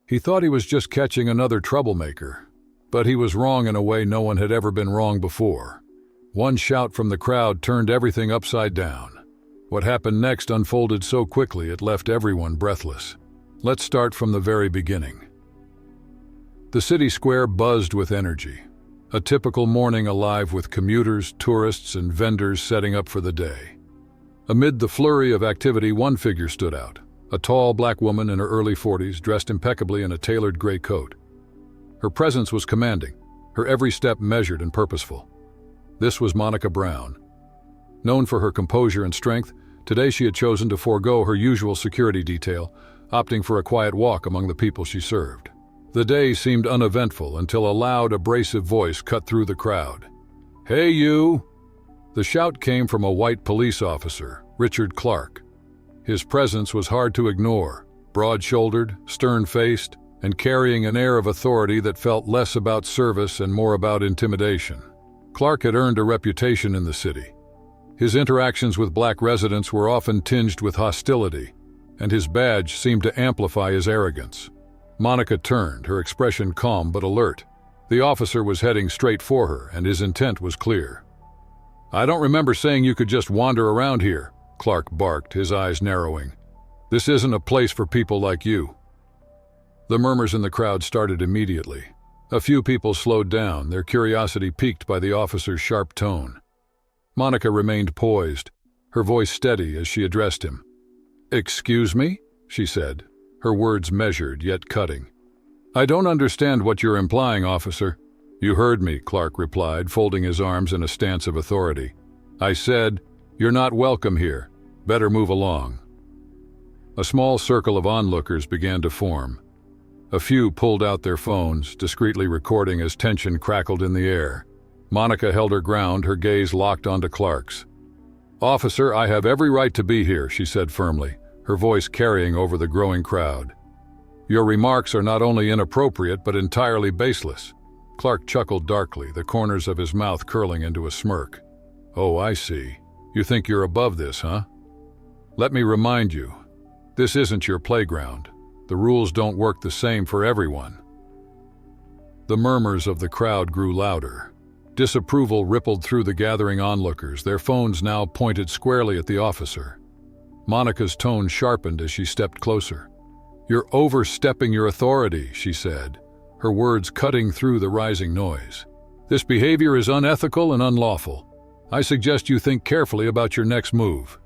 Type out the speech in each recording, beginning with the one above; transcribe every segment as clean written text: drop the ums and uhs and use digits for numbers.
He thought he was just catching another troublemaker, but he was wrong in a way no one had ever been wrong before. One shout from the crowd turned everything upside down. What happened next unfolded so quickly it left everyone breathless. Let's start from the very beginning. The city square buzzed with energy. A typical morning alive with commuters, tourists, and vendors setting up for the day. Amid the flurry of activity, one figure stood out. A tall black woman in her early 40s, dressed impeccably in a tailored gray coat. Her presence was commanding, her every step measured and purposeful. This was Monica Brown. Known for her composure and strength, today she had chosen to forego her usual security detail, opting for a quiet walk among the people she served. The day seemed uneventful until a loud, abrasive voice cut through the crowd. "Hey, you!" The shout came from a white police officer, Richard Clark. His presence was hard to ignore, broad-shouldered, stern-faced, and carrying an air of authority that felt less about service and more about intimidation. Clark had earned a reputation in the city. His interactions with black residents were often tinged with hostility, and his badge seemed to amplify his arrogance. Monica turned, her expression calm but alert. The officer was heading straight for her, and his intent was clear. "I don't remember saying you could just wander around here," Clark barked, his eyes narrowing. "This isn't a place for people like you." The murmurs in the crowd started immediately. A few people slowed down, their curiosity piqued by the officer's sharp tone. Monica remained poised, her voice steady as she addressed him. "Excuse me?" she said, her words measured yet cutting. "I don't understand what you're implying, officer." "You heard me," Clark replied, folding his arms in a stance of authority. "I said, you're not welcome here. Better move along." A small circle of onlookers began to form. A few pulled out their phones, discreetly recording as tension crackled in the air. Monica held her ground, her gaze locked onto Clark's. "Officer, I have every right to be here," she said firmly, her voice carrying over the growing crowd. "Your remarks are not only inappropriate but entirely baseless." Clark chuckled darkly, the corners of his mouth curling into a smirk. "Oh, I see. You think you're above this, huh? Let me remind you, this isn't your playground. The rules don't work the same for everyone." The murmurs of the crowd grew louder. Disapproval rippled through the gathering onlookers, their phones now pointed squarely at the officer. Monica's tone sharpened as she stepped closer. "You're overstepping your authority," she said, her words cutting through the rising noise. "This behavior is unethical and unlawful. I suggest you think carefully about your next move."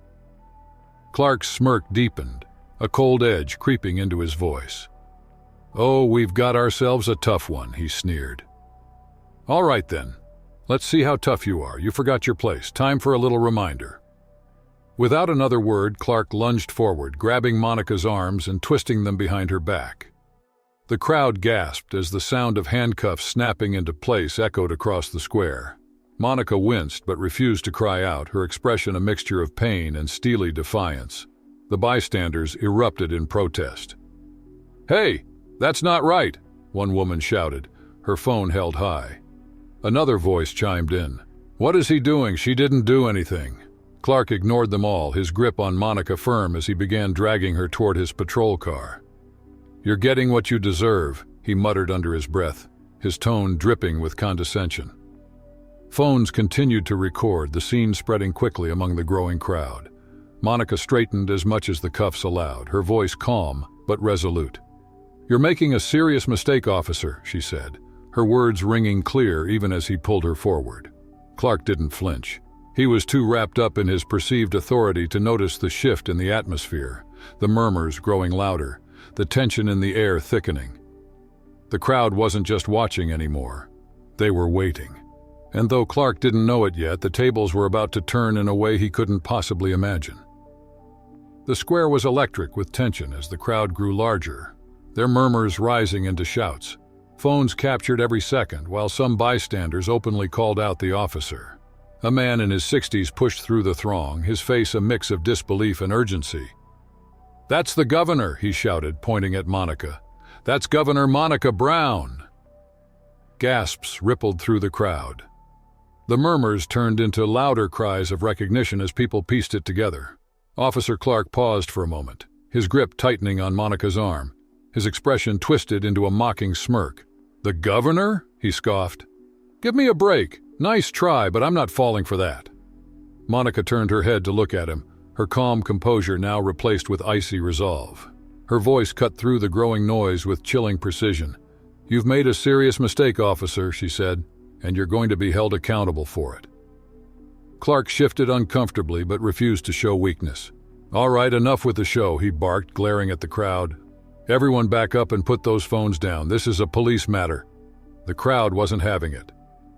Clark's smirk deepened, a cold edge creeping into his voice. "Oh, we've got ourselves a tough one," he sneered. "All right then. Let's see how tough you are. You forgot your place. Time for a little reminder." Without another word, Clark lunged forward, grabbing Monica's arms and twisting them behind her back. The crowd gasped as the sound of handcuffs snapping into place echoed across the square. Monica winced but refused to cry out, her expression a mixture of pain and steely defiance. The bystanders erupted in protest. "Hey, that's not right," one woman shouted, her phone held high. Another voice chimed in. "What is he doing? She didn't do anything." Clark ignored them all, his grip on Monica firm as he began dragging her toward his patrol car. "You're getting what you deserve," he muttered under his breath, his tone dripping with condescension. Phones continued to record, the scene spreading quickly among the growing crowd. Monica straightened as much as the cuffs allowed, her voice calm but resolute. "You're making a serious mistake, officer," she said, her words ringing clear even as he pulled her forward. Clark didn't flinch. He was too wrapped up in his perceived authority to notice the shift in the atmosphere, the murmurs growing louder, the tension in the air thickening. The crowd wasn't just watching anymore. They were waiting. And though Clark didn't know it yet, the tables were about to turn in a way he couldn't possibly imagine. The square was electric with tension as the crowd grew larger, their murmurs rising into shouts. Phones captured every second, while some bystanders openly called out the officer. A man in his 60s pushed through the throng, his face a mix of disbelief and urgency. "That's the governor," he shouted, pointing at Monica. "That's Governor Monica Brown." Gasps rippled through the crowd. The murmurs turned into louder cries of recognition as people pieced it together. Officer Clark paused for a moment, his grip tightening on Monica's arm. His expression twisted into a mocking smirk. "The governor?" he scoffed. "Give me a break. Nice try, but I'm not falling for that." Monica turned her head to look at him, her calm composure now replaced with icy resolve. Her voice cut through the growing noise with chilling precision. "You've made a serious mistake, officer," she said, "and you're going to be held accountable for it." Clark shifted uncomfortably but refused to show weakness. "All right, enough with the show," he barked, glaring at the crowd. "Everyone back up and put those phones down. This is a police matter." The crowd wasn't having it.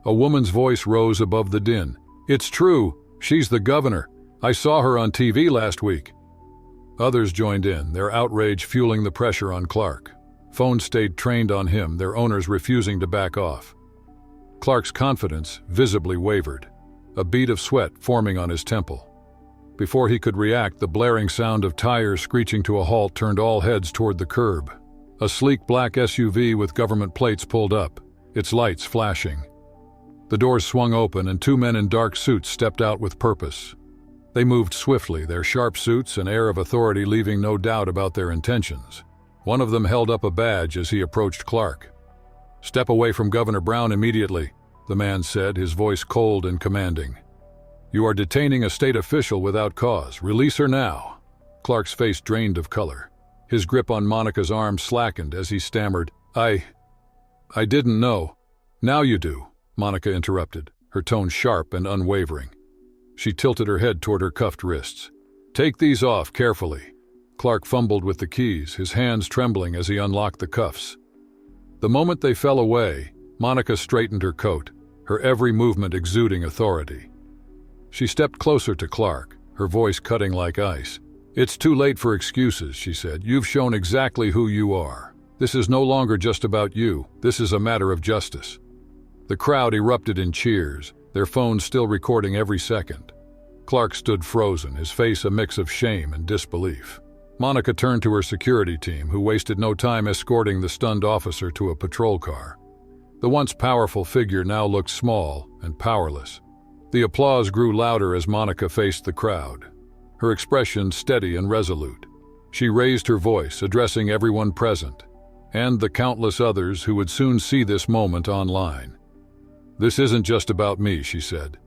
A woman's voice rose above the din. "It's true. She's the governor. I saw her on TV last week." Others joined in, their outrage fueling the pressure on Clark. Phones stayed trained on him, their owners refusing to back off. Clark's confidence visibly wavered, a bead of sweat forming on his temple. Before he could react, the blaring sound of tires screeching to a halt turned all heads toward the curb. A sleek black SUV with government plates pulled up, its lights flashing. The doors swung open and two men in dark suits stepped out with purpose. They moved swiftly, their sharp suits and air of authority leaving no doubt about their intentions. One of them held up a badge as he approached Clark. "Step away from Governor Brown immediately," the man said, his voice cold and commanding. "You are detaining a state official without cause. Release her now." Clark's face drained of color. His grip on Monica's arm slackened as he stammered, I didn't know." "Now you do," Monica interrupted, her tone sharp and unwavering. She tilted her head toward her cuffed wrists. "Take these off carefully." Clark fumbled with the keys, his hands trembling as he unlocked the cuffs. The moment they fell away, Monica straightened her coat, her every movement exuding authority. She stepped closer to Clark, her voice cutting like ice. "It's too late for excuses," she said. "You've shown exactly who you are. This is no longer just about you. This is a matter of justice." The crowd erupted in cheers, their phones still recording every second. Clark stood frozen, his face a mix of shame and disbelief. Monica turned to her security team, who wasted no time escorting the stunned officer to a patrol car. The once powerful figure now looked small and powerless. The applause grew louder as Monica faced the crowd, her expression steady and resolute. She raised her voice, addressing everyone present, and the countless others who would soon see this moment online. "This isn't just about me," she said.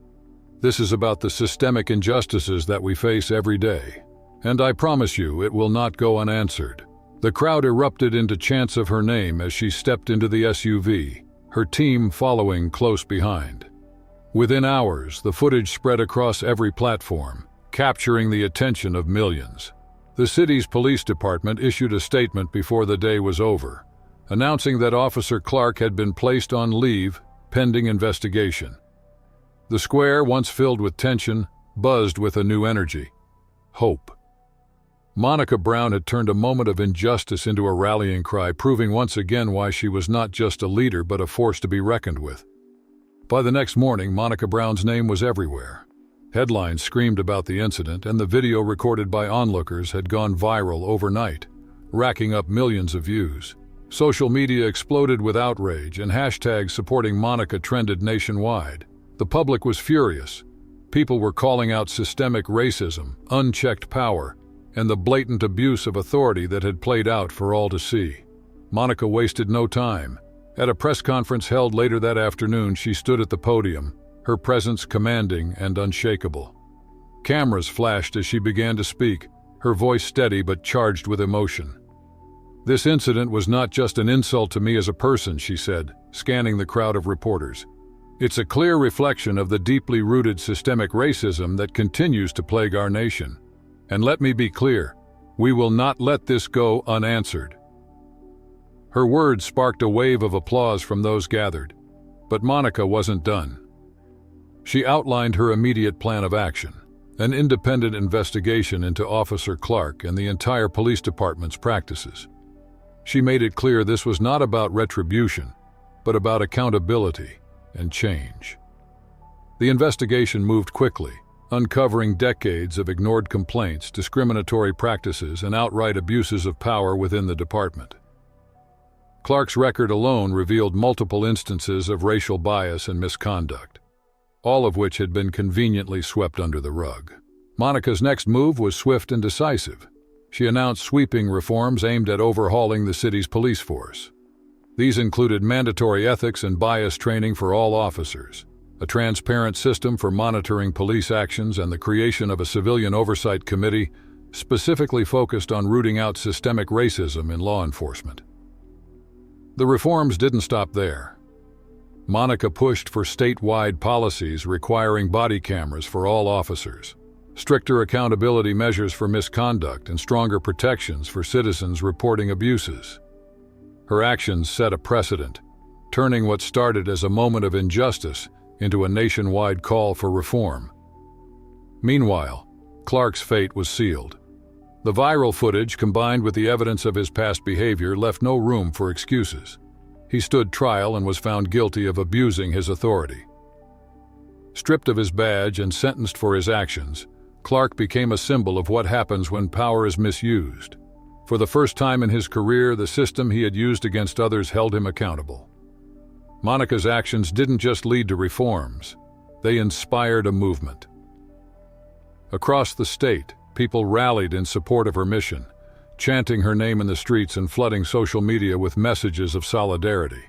"This is about the systemic injustices that we face every day. And I promise you, it will not go unanswered." The crowd erupted into chants of her name as she stepped into the SUV, her team following close behind. Within hours, the footage spread across every platform, capturing the attention of millions. The city's police department issued a statement before the day was over, announcing that Officer Clark had been placed on leave pending investigation. The square, once filled with tension, buzzed with a new energy: hope. Monica Brown had turned a moment of injustice into a rallying cry, proving once again why she was not just a leader but a force to be reckoned with. By the next morning, Monica Brown's name was everywhere. Headlines screamed about the incident, and the video recorded by onlookers had gone viral overnight, racking up millions of views. Social media exploded with outrage, and hashtags supporting Monica trended nationwide. The public was furious. People were calling out systemic racism, unchecked power, and the blatant abuse of authority that had played out for all to see. Monica wasted no time. At a press conference held later that afternoon, she stood at the podium, her presence commanding and unshakable. Cameras flashed as she began to speak, her voice steady but charged with emotion. "This incident was not just an insult to me as a person," she said, scanning the crowd of reporters. "It's a clear reflection of the deeply rooted systemic racism that continues to plague our nation. And let me be clear, we will not let this go unanswered." Her words sparked a wave of applause from those gathered, but Monica wasn't done. She outlined her immediate plan of action: an independent investigation into Officer Clark and the entire police department's practices. She made it clear this was not about retribution, but about accountability and change. The investigation moved quickly, uncovering decades of ignored complaints, discriminatory practices, and outright abuses of power within the department. Clark's record alone revealed multiple instances of racial bias and misconduct, all of which had been conveniently swept under the rug. Monica's next move was swift and decisive. She announced sweeping reforms aimed at overhauling the city's police force. These included mandatory ethics and bias training for all officers, a transparent system for monitoring police actions, and the creation of a civilian oversight committee specifically focused on rooting out systemic racism in law enforcement. The reforms didn't stop there. Monica pushed for statewide policies requiring body cameras for all officers, stricter accountability measures for misconduct, and stronger protections for citizens reporting abuses. Her actions set a precedent, turning what started as a moment of injustice into a nationwide call for reform. Meanwhile, Clark's fate was sealed. The viral footage, combined with the evidence of his past behavior, left no room for excuses. He stood trial and was found guilty of abusing his authority. Stripped of his badge and sentenced for his actions, Clark became a symbol of what happens when power is misused. For the first time in his career, the system he had used against others held him accountable. Monica's actions didn't just lead to reforms, they inspired a movement. Across the state, people rallied in support of her mission, chanting her name in the streets and flooding social media with messages of solidarity.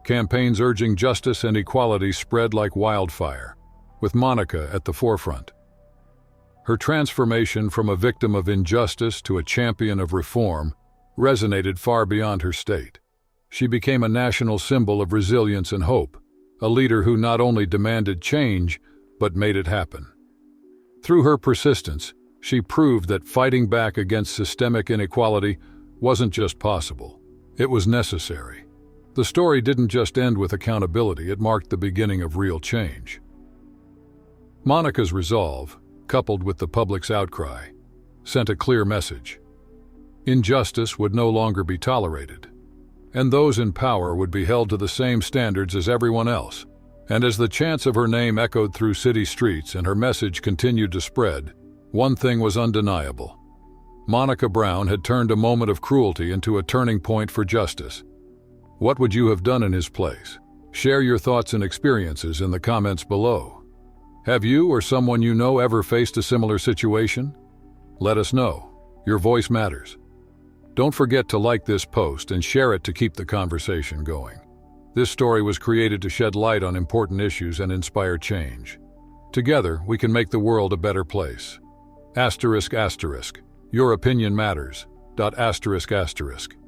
Campaigns urging justice and equality spread like wildfire, with Monica at the forefront. Her transformation from a victim of injustice to a champion of reform resonated far beyond her state. She became a national symbol of resilience and hope, a leader who not only demanded change, but made it happen. Through her persistence, she proved that fighting back against systemic inequality wasn't just possible, it was necessary. The story didn't just end with accountability, it marked the beginning of real change. Monica's resolve, coupled with the public's outcry, sent a clear message. Injustice would no longer be tolerated, and those in power would be held to the same standards as everyone else. And as the chants of her name echoed through city streets and her message continued to spread, one thing was undeniable. Monica Brown had turned a moment of cruelty into a turning point for justice. What would you have done in his place? Share your thoughts and experiences in the comments below. Have you or someone you know ever faced a similar situation? Let us know. Your voice matters. Don't forget to like this post and share it to keep the conversation going. This story was created to shed light on important issues and inspire change. Together, we can make the world a better place. ***. Your opinion matters. ***.